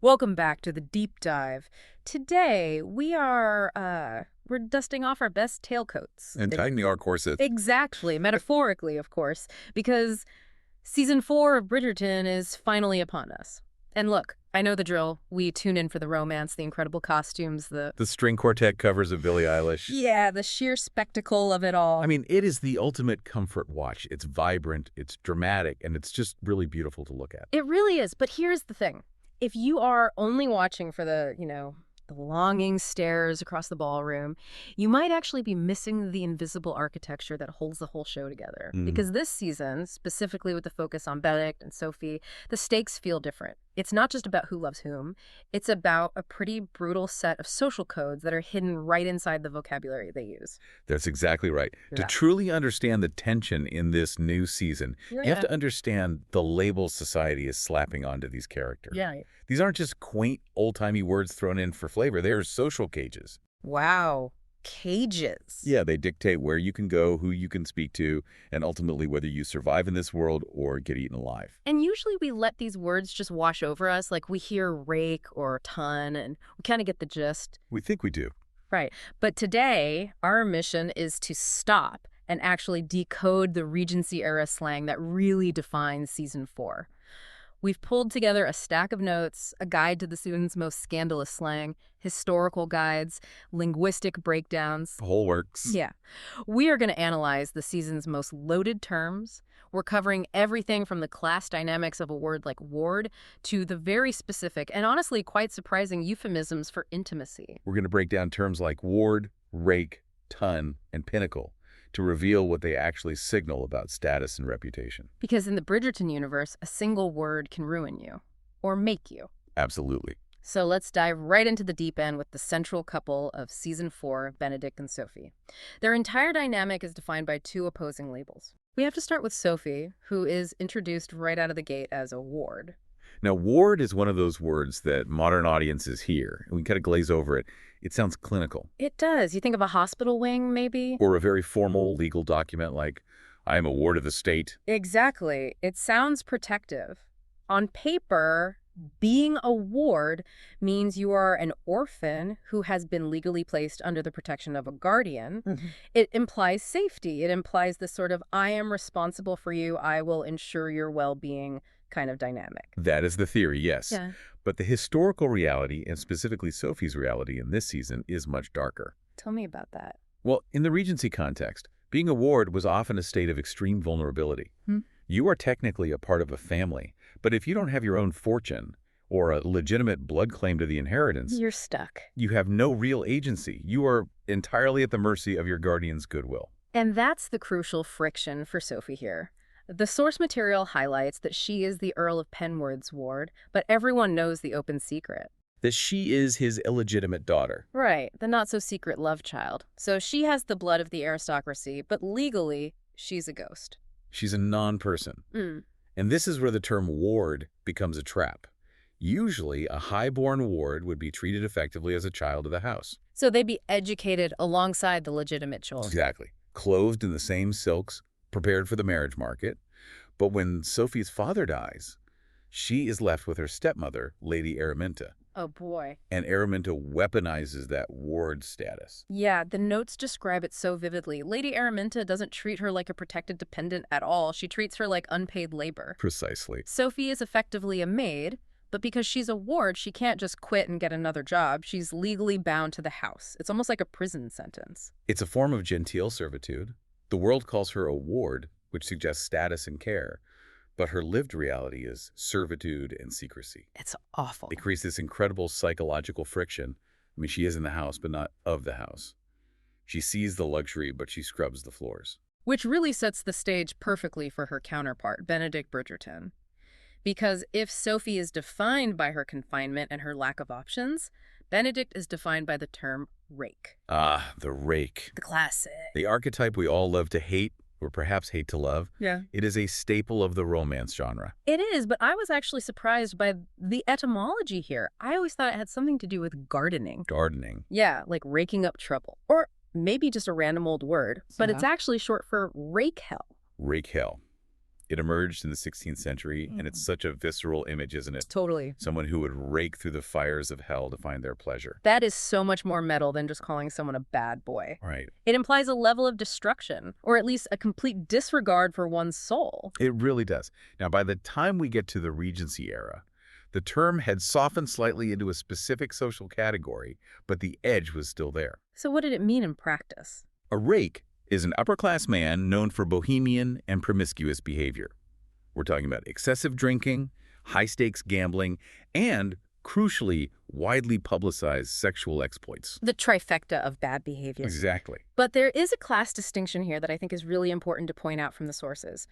Welcome back to the deep dive. Today we're dusting off our best tailcoats. And tightening our corsets. Exactly, metaphorically, of course, because season 4 of Bridgerton is finally upon us. And look, I know the drill. We tune in for the romance, the incredible costumes, the string quartet covers of Billie Eilish. Yeah, the sheer spectacle of it all. I mean, it is the ultimate comfort watch. It's vibrant, it's dramatic, and it's just really beautiful to look at. It really is, but here's the thing. If you are only watching for the longing stares across the ballroom, you might actually be missing the invisible architecture that holds the whole show together. Because this season, specifically with the focus on Benedict and Sophie, the stakes feel different. It's not just about who loves whom. It's about a pretty brutal set of social codes that are hidden right inside the vocabulary they use. That's exactly right. Yeah. To truly understand the tension in this new season, you have to understand the labels society is slapping onto these characters. Yeah. These aren't just quaint, old-timey words thrown in for flavor. They are social cages. Wow. Cages. Yeah, they dictate where you can go, who you can speak to, and ultimately whether you survive in this world or get eaten alive. And usually we let these words just wash over us, like we hear rake or ton, and we kind of get the gist. We think we do. Right. But today, our mission is to stop and actually decode the Regency-era slang that really defines season 4. We've pulled together a stack of notes, a guide to the season's most scandalous slang, historical guides, linguistic breakdowns. The whole works. Yeah. We are going to analyze the season's most loaded terms. We're covering everything from the class dynamics of a word like ward to the very specific and honestly quite surprising euphemisms for intimacy. We're going to break down terms like ward, rake, ton, and pinnacle to reveal what they actually signal about status and reputation. Because in the Bridgerton universe, a single word can ruin you or make you. Absolutely. So let's dive right into the deep end with the central couple of season 4, Benedict and Sophie. Their entire dynamic is defined by two opposing labels. We have to start with Sophie, who is introduced right out of the gate as a ward. Now, ward is one of those words that modern audiences hear, and we kind of glaze over it. It sounds clinical. It does. You think of a hospital wing, maybe? Or a very formal legal document like, I am a ward of the state. Exactly. It sounds protective. On paper, being a ward means you are an orphan who has been legally placed under the protection of a guardian. It implies safety. It implies this sort of, I am responsible for you, I will ensure your well-being kind of dynamic. That is the theory, yes. Yeah. But the historical reality, and specifically Sophie's reality in this season, is much darker. Tell me about that. Well, in the Regency context, being a ward was often a state of extreme vulnerability. You are technically a part of a family, but if you don't have your own fortune or a legitimate blood claim to the inheritance, You're stuck. you have no real agency. You are entirely at the mercy of your guardian's goodwill. And that's the crucial friction for Sophie here. The source material highlights that she is the Earl of Penworth's ward, but everyone knows the open secret. That she is his illegitimate daughter. Right, the not-so-secret love child. So she has the blood of the aristocracy, but legally, she's a ghost. She's a non-person. And this is where the term ward becomes a trap. Usually, a high-born ward would be treated effectively as a child of the house. So they'd be educated alongside the legitimate children. Exactly. Clothed in the same silks, prepared for the marriage market. But when Sophie's father dies, she is left with her stepmother, Lady Araminta. Oh, boy. And Araminta weaponizes that ward status. Yeah, the notes describe it so vividly. Lady Araminta doesn't treat her like a protected dependent at all. She treats her like unpaid labor. Precisely. Sophie is effectively a maid, but because she's a ward, she can't just quit and get another job. She's legally bound to the house. It's almost like a prison sentence. It's a form of genteel servitude. The world calls her a ward, which suggests status and care. But her lived reality is servitude and secrecy. It's awful. It creates this incredible psychological friction. I mean, she is in the house, but not of the house. She sees the luxury, but she scrubs the floors. Which really sets the stage perfectly for her counterpart, Benedict Bridgerton. Because if Sophie is defined by her confinement and her lack of options, Benedict is defined by the term rake. Ah, the rake. The classic. The archetype we all love to hate, or perhaps hate to love. Yeah. It is a staple of the romance genre. It is, but I was actually surprised by the etymology here. I always thought it had something to do with gardening. Gardening. Yeah, like raking up trouble. Or maybe just a random old word, but it's actually short for rake hell. Rake hell. It emerged in the 16th century, and it's such a visceral image, isn't it? Totally. Someone who would rake through the fires of hell to find their pleasure. That is so much more metal than just calling someone a bad boy. Right. It implies a level of destruction, or at least a complete disregard for one's soul. It really does. Now, by the time we get to the Regency era, the term had softened slightly into a specific social category, but the edge was still there. So what did it mean in practice? A rake is an upper-class man known for bohemian and promiscuous behavior. We're talking about excessive drinking, high-stakes gambling, and, crucially, widely publicized sexual exploits. The trifecta of bad behavior. Exactly. But there is a class distinction here that I think is really important to point out from the sources.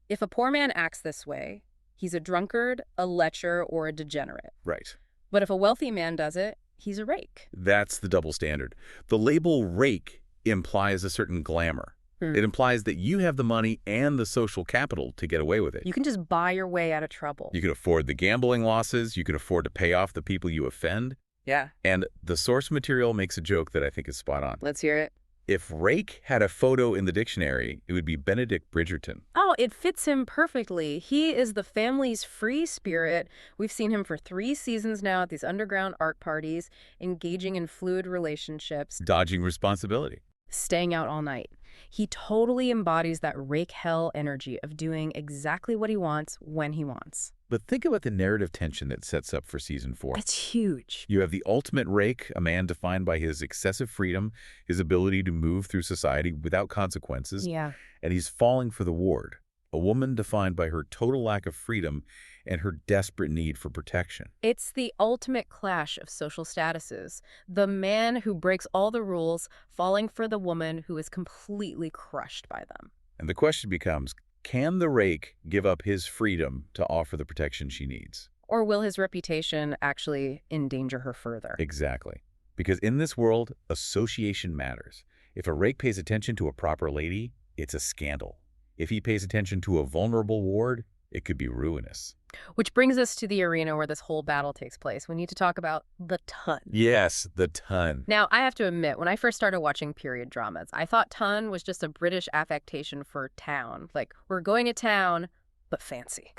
If a poor man acts this way, he's a drunkard, a lecher, or a degenerate. Right. But if a wealthy man does it, he's a rake. That's the double standard. The label rake implies a certain glamour. It implies that you have the money and the social capital to get away with it. You can just buy your way out of trouble. You can afford the gambling losses. You can afford to pay off the people you offend. Yeah. And the source material makes a joke that I think is spot on. Let's hear it. If rake had a photo in the dictionary, it would be Benidict Bridgerton. Oh, it fits him perfectly. He is the family's free spirit. We've seen him for 3 seasons now at these underground art parties, engaging in fluid relationships, Dodging responsibility. staying out all night. He totally embodies that rake hell energy of doing exactly what he wants when he wants. But think about the narrative tension that sets up for season 4. That's huge. You have the ultimate rake, a man defined by his excessive freedom, his ability to move through society without consequences, Yeah. and he's falling for the ward, a woman defined by her total lack of freedom and her desperate need for protection. It's the ultimate clash of social statuses. The man who breaks all the rules falling for the woman who is completely crushed by them. And the question becomes, can the rake give up his freedom to offer the protection she needs? Or will his reputation actually endanger her further? Exactly. Because in this world, association matters. If a rake pays attention to a proper lady, it's a scandal. If he pays attention to a vulnerable ward, it could be ruinous. Which brings us to the arena where this whole battle takes place. We need to talk about the ton. Yes, the ton. Now, I have to admit, when I first started watching period dramas, I thought ton was just a British affectation for town. Like, we're going to town, but fancy.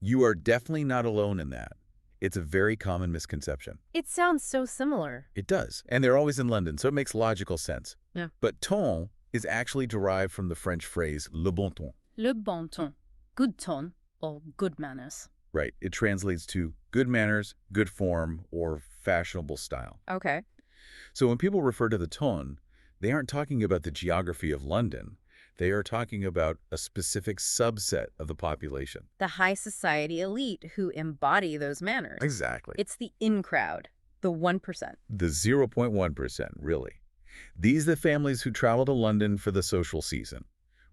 You are definitely not alone in that. It's a very common misconception. It sounds so similar. It does. And they're always in London, so it makes logical sense. Yeah. But ton is actually derived from the French phrase le bon ton. Le bon ton. Good ton, or good manners. Right. It translates to good manners, good form, or fashionable style. Okay. So when people refer to the ton, they aren't talking about the geography of London. They are talking about a specific subset of the population. The high society elite who embody those manners. Exactly. It's the in crowd, the 1%. The 0.1%, really. These are the families who travel to London for the social season,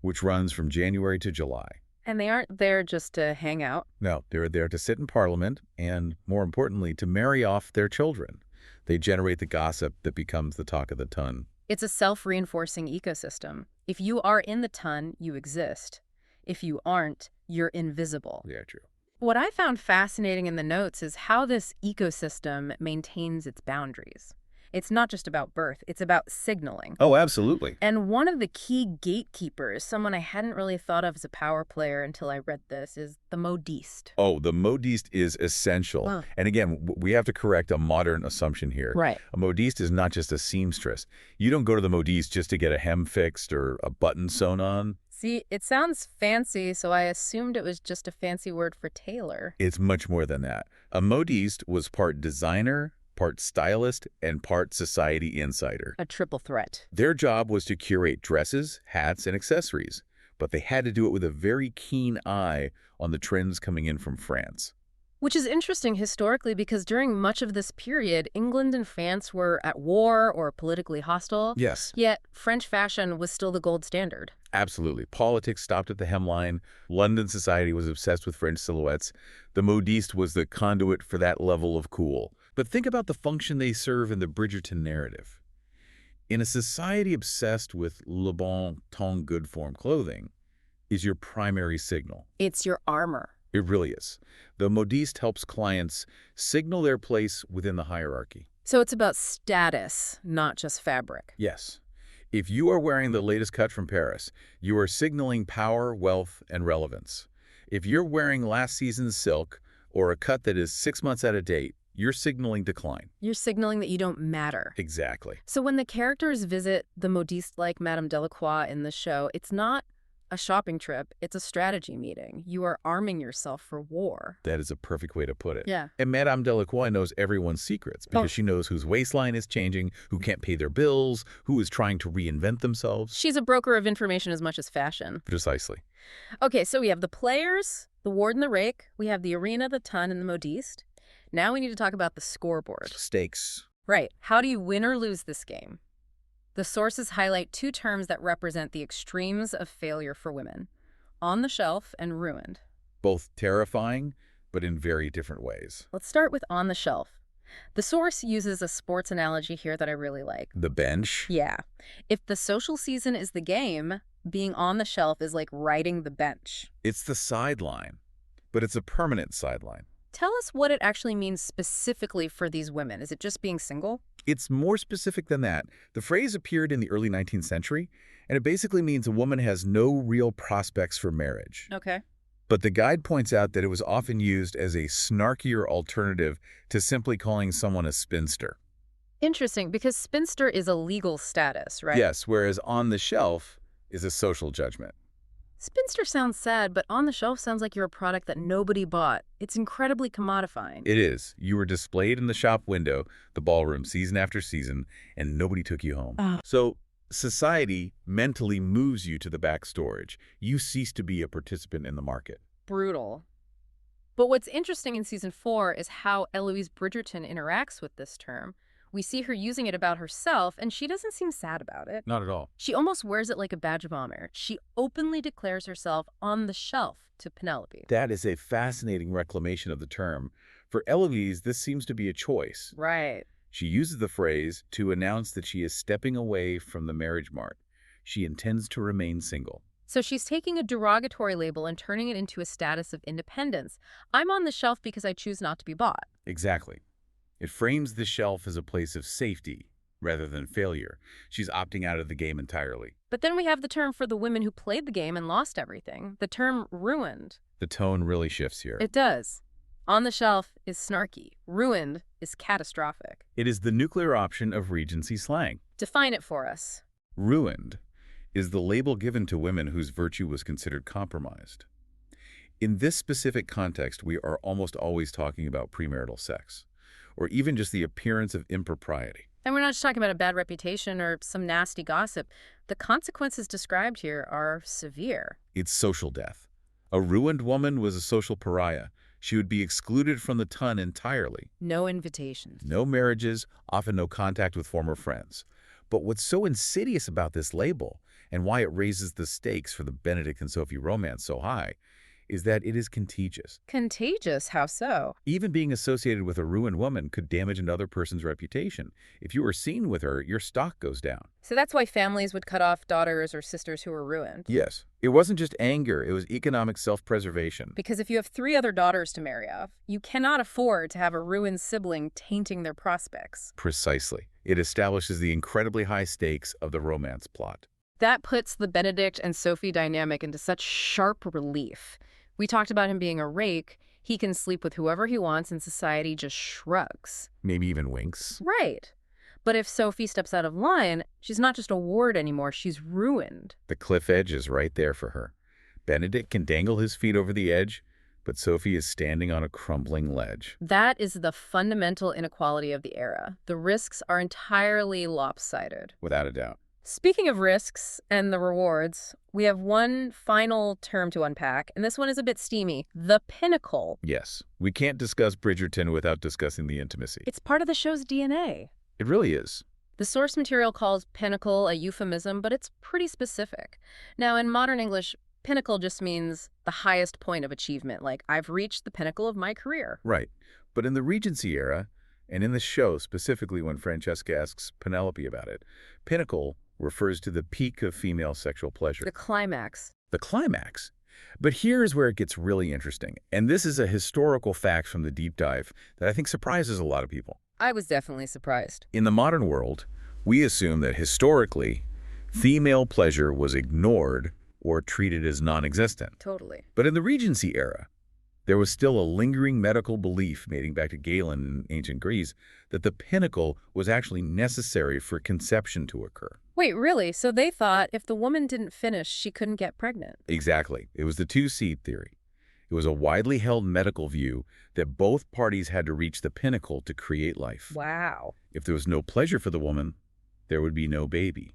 which runs from January to July. And they aren't there just to hang out. No, they're there to sit in Parliament and, more importantly, to marry off their children. They generate the gossip that becomes the talk of the ton. It's a self-reinforcing ecosystem. If you are in the ton, you exist. If you aren't, you're invisible. Yeah, true. What I found fascinating in the notes is how this ecosystem maintains its boundaries. It's not just about birth, it's about signaling. Oh, absolutely. And one of the key gatekeepers, someone I hadn't really thought of as a power player until I read this, is the modiste. Oh, the modiste is essential. Wow. And again, we have to correct a modern assumption here. Right. A modiste is not just a seamstress. You don't go to the modiste just to get a hem fixed or a button sewn on. See, it sounds fancy, so I assumed it was just a fancy word for tailor. It's much more than that. A modiste was part designer, part stylist, and part society insider. A triple threat. Their job was to curate dresses, hats, and accessories, but they had to do it with a very keen eye on the trends coming in from France. Which is interesting historically because during much of this period, England and France were at war or politically hostile. Yes. Yet French fashion was still the gold standard. Absolutely. Politics stopped at the hemline. London society was obsessed with French silhouettes. The modiste was the conduit for that level of cool. But think about the function they serve in the Bridgerton narrative. In a society obsessed with le bon ton good form clothing is your primary signal. It's your armor. It really is. The modiste helps clients signal their place within the hierarchy. So it's about status, not just fabric. Yes. If you are wearing the latest cut from Paris, you are signaling power, wealth, and relevance. If you're wearing last season's silk or a cut that is 6 months out of date, you're signaling decline. You're signaling that you don't matter. Exactly. So when the characters visit the modiste like Madame Delacroix in the show, it's not a shopping trip, it's a strategy meeting. You are arming yourself for war. That is a perfect way to put it. Yeah. And Madame Delacroix knows everyone's secrets because she knows whose waistline is changing, who can't pay their bills, who is trying to reinvent themselves. She's a broker of information as much as fashion. Precisely. Okay, so we have the players, the ward and the rake. We have the arena, the ton, and the modiste. Now we need to talk about the scoreboard. Stakes. Right. How do you win or lose this game? The sources highlight 2 terms that represent the extremes of failure for women: on the shelf and ruined. Both terrifying, but in very different ways. Let's start with on the shelf. The source uses a sports analogy here that I really like. The bench? Yeah. If the social season is the game, being on the shelf is like riding the bench. It's the sideline, but it's a permanent sideline. Tell us what it actually means specifically for these women. Is it just being single? It's more specific than that. The phrase appeared in the early 19th century, and it basically means a woman has no real prospects for marriage. Okay. But the guide points out that it was often used as a snarkier alternative to simply calling someone a spinster. Interesting, because spinster is a legal status, right? Yes, whereas on the shelf is a social judgment. Spinster sounds sad, but on the shelf sounds like you're a product that nobody bought. It's incredibly commodifying. It is. You were displayed in the shop window, the ballroom, season after season, and nobody took you home. So society mentally moves you to the back storage. You cease to be a participant in the market. Brutal. But what's interesting in season 4 is how Eloise Bridgerton interacts with this term. We see her using it about herself, and she doesn't seem sad about it. Not at all. She almost wears it like a badge of honor. She openly declares herself on the shelf to Penelope. That is a fascinating reclamation of the term. For Eloise, this seems to be a choice. Right. She uses the phrase to announce that she is stepping away from the marriage mart. She intends to remain single. So she's taking a derogatory label and turning it into a status of independence. I'm on the shelf because I choose not to be bought. Exactly. It frames the shelf as a place of safety rather than failure. She's opting out of the game entirely. But then we have the term for the women who played the game and lost everything, the term ruined. The tone really shifts here. It does. On the shelf is snarky. Ruined is catastrophic. It is the nuclear option of Regency slang. Define it for us. Ruined is the label given to women whose virtue was considered compromised. In this specific context, we are almost always talking about premarital sex, or even just the appearance of impropriety. And we're not just talking about a bad reputation or some nasty gossip. The consequences described here are severe. It's social death. A ruined woman was a social pariah. She would be excluded from the ton entirely. No invitations. No marriages, often no contact with former friends. But what's so insidious about this label, and why it raises the stakes for the Benedict and Sophie romance so high, is that it is contagious. Contagious? How so? Even being associated with a ruined woman could damage another person's reputation. If you are seen with her, your stock goes down. So that's why families would cut off daughters or sisters who were ruined? Yes. It wasn't just anger, it was economic self-preservation. Because if you have 3 other daughters to marry off, you cannot afford to have a ruined sibling tainting their prospects. Precisely. It establishes the incredibly high stakes of the romance plot. That puts the Benedict and Sophie dynamic into such sharp relief. We talked about him being a rake. He can sleep with whoever he wants and society just shrugs. Maybe even winks. Right. But if Sophie steps out of line, she's not just a ward anymore, she's ruined. The cliff edge is right there for her. Benedict can dangle his feet over the edge, but Sophie is standing on a crumbling ledge. That is the fundamental inequality of the era. The risks are entirely lopsided. Without a doubt. Speaking of risks and the rewards, we have one final term to unpack, and this one is a bit steamy. The pinnacle. Yes. We can't discuss Bridgerton without discussing the intimacy. It's part of the show's DNA. It really is. The source material calls pinnacle a euphemism, but it's pretty specific. Now, in modern English, pinnacle just means the highest point of achievement, like I've reached the pinnacle of my career. Right. But in the Regency era, and in the show specifically when Francesca asks Penelope about it, pinnacle refers to the peak of female sexual pleasure. The climax. The climax. But here's where it gets really interesting. And this is a historical fact from the deep dive that I think surprises a lot of people. I was definitely surprised. In the modern world, we assume that historically, Female pleasure was ignored or treated as non-existent. Totally. But in the Regency era, there was still a lingering medical belief dating back to Galen in ancient Greece that the pinnacle was actually necessary for conception to occur. Wait, really? So they thought if the woman didn't finish, she couldn't get pregnant? Exactly. It was the two-seed theory. It was a widely held medical view that both parties had to reach the pinnacle to create life. Wow. If there was no pleasure for the woman, there would be no baby.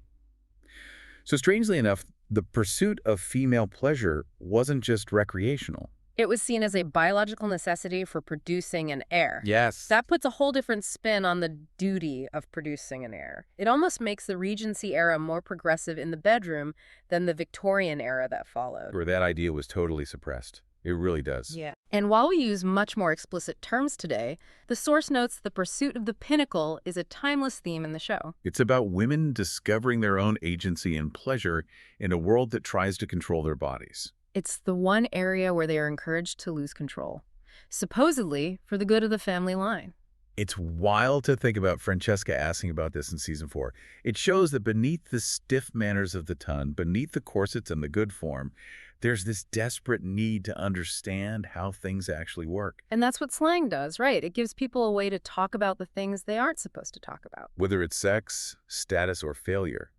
So strangely enough, the pursuit of female pleasure wasn't just recreational. It was seen as a biological necessity for producing an heir. Yes. That puts a whole different spin on the duty of producing an heir. It almost makes the Regency era more progressive in the bedroom than the Victorian era that followed. Where that idea was totally suppressed. It really does. Yeah. And while we use much more explicit terms today, the source notes the pursuit of the pinnacle is a timeless theme in the show. It's about women discovering their own agency and pleasure in a world that tries to control their bodies. It's the one area where they are encouraged to lose control, supposedly for the good of the family line. It's wild to think about Francesca asking about this in season 4. It shows that beneath the stiff manners of the ton, beneath the corsets and the good form, there's this desperate need to understand how things actually work. And that's what slang does, right? It gives people a way to talk about the things they aren't supposed to talk about. Whether it's sex, status, or failure,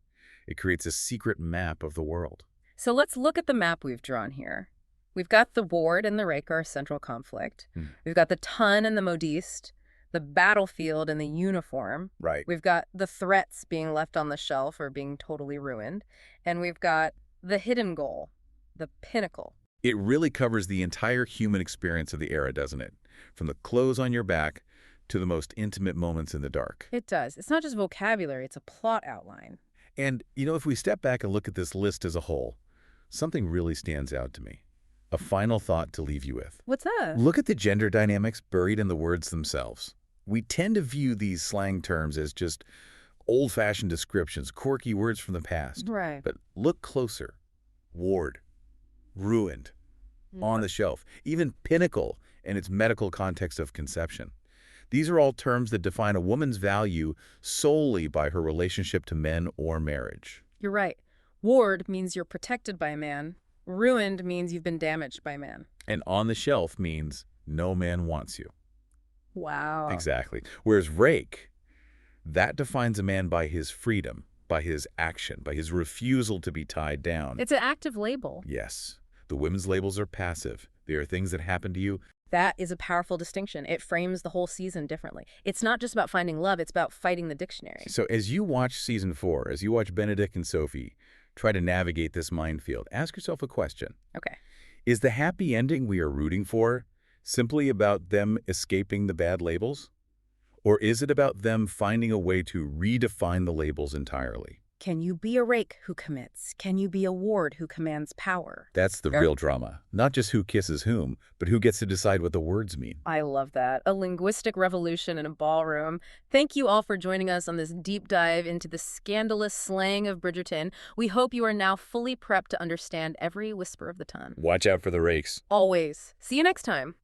it creates a secret map of the world. So let's look at the map we've drawn here. We've got the ward and the rake, our central conflict. We've got the ton and the modiste, the battlefield and the uniform. Right. We've got the threats being left on the shelf or being totally ruined. And we've got the hidden goal, the pinnacle. It really covers the entire human experience of the era, doesn't it? From the clothes on your back to the most intimate moments in the dark. It does. It's not just vocabulary, it's a plot outline. And, if we step back and look at this list as a whole, something really stands out to me. A final thought to leave you with. What's that? Look at the gender dynamics buried in the words themselves. We tend to view these slang terms as just old-fashioned descriptions, quirky words from the past. Right. But look closer. Ward, ruined, on the shelf, even pinnacle in its medical context of conception. These are all terms that define a woman's value solely by her relationship to men or marriage. You're right. Ward means you're protected by a man. Ruined means you've been damaged by a man. And on the shelf means no man wants you. Wow. Exactly. Whereas rake, that defines a man by his freedom, by his action, by his refusal to be tied down. It's an active label. Yes. The women's labels are passive. They are things that happen to you. That is a powerful distinction. It frames the whole season differently. It's not just about finding love, it's about fighting the dictionary. So as you watch season 4, as you watch Benedict and Sophie try to navigate this minefield, ask yourself a question. Okay. Is the happy ending we are rooting for simply about them escaping the bad labels? Or is it about them finding a way to redefine the labels entirely? Can you be a rake who commits? Can you be a ward who commands power? That's the real drama. Not just who kisses whom, but who gets to decide what the words mean. I love that. A linguistic revolution in a ballroom. Thank you all for joining us on this deep dive into the scandalous slang of Bridgerton. We hope you are now fully prepped to understand every whisper of the ton. Watch out for the rakes. Always. See you next time.